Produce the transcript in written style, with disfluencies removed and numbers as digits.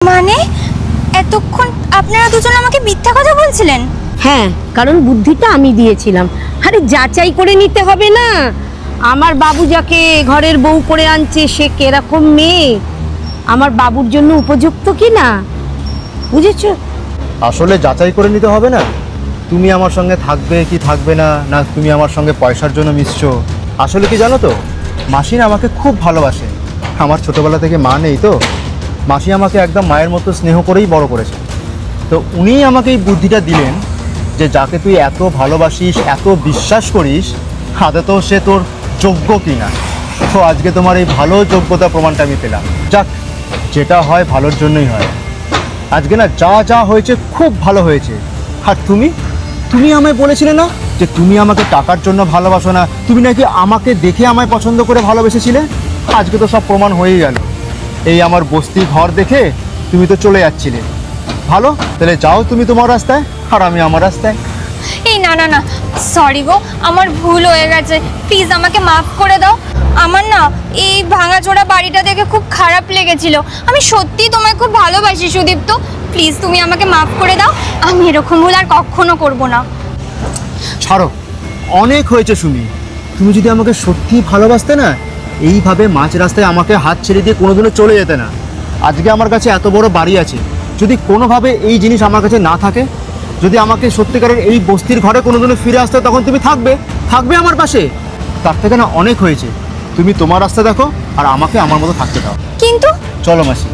মানে এতক্ষণ আপনারা দুজন আমাকে মিথ্যা কথা বলছিলেন? হ্যাঁ, কারণ বুদ্ধিটা আমি দিয়েছিলাম। আরে যাচাই করে নিতে হবে না আমার বাবু যাকে ঘরের বউ করে আনছে সে কিরকম মেয়ে, আমার বাবুর জন্য উপযুক্ত কি না, বুঝেছো? আসলে যাচাই করে নিতে হবে না তুমি আমার সঙ্গে থাকবে কি থাকবে না, না তুমি আমার সঙ্গে পয়সার জন্য মিশছো। আসলে কি জানো তো, মাসি না আমাকে খুব ভালোবাসে। আমার ছোটোবেলা থেকে মা নেই তো, মাসি আমাকে একদম মায়ের মতো স্নেহ করেই বড় করেছে। তো উনিই আমাকে এই বুদ্ধিটা দিলেন যে যাকে তুই এত ভালোবাসিস, এত বিশ্বাস করিস, আদতেও সে তোর যোগ্য কি না। তো আজকে তোমার এই ভালো যোগ্যতা প্রমাণটা আমি পেলাম। যাক, যেটা হয় ভালোর জন্যই হয়। আজকে না যা যা হয়েছে খুব ভালো হয়েছে। আর তুমি আমায় বলেছিলে না যে তুমি আমাকে টাকার জন্য ভালোবাসো না, তুমি নাকি আমাকে দেখে আমায় পছন্দ করে ভালোবেসেছিলে। আজকে তো সব প্রমাণ হয়েই গেল। এই আমার বস্তি ঘর দেখে তুমি তো চলে যাচ্ছিলে। ভালো, তাহলে যাও তুমি তোমার রাস্তায় আর আমি আমার রাস্তায়। এই না না না, সরি গো, আমার ভুল হয়ে গেছে, প্লিজ আমাকে মাফ করে দাও। আমার না এই ভাঙাচোরা বাড়িটা দেখে খুব খারাপ লেগেছিল। আমি সত্যি তোমায় খুব ভালোবাসি সুদীপ্ত, প্লিজ তুমি আমাকে মাফ করে দাও। আমি এরকম ভুল আর কখনো করব না। ছাড়ো, অনেক হয়েছে সুমি। তুমি যদি আমাকে সত্যি ভালোবাসতে না, এইভাবে মাঝ রাস্তায় আমাকে হাত ছেড়ে দিয়ে কোনোদিনও চলে যেতে না। আজকে আমার কাছে এত বড় বাড়ি আছে, যদি কোনোভাবে এই জিনিস আমার কাছে না থাকে, যদি আমাকে সত্যিকারের এই বস্তির ঘরে কোনোদিনও ফিরে আসতে, তখন তুমি থাকবে আমার পাশে। তার থেকে না অনেক হয়েছে। তুমি তোমার রাস্তা দেখো আর আমাকে আমার মতো থাকতে দাও। কিন্তু চলো মাসি।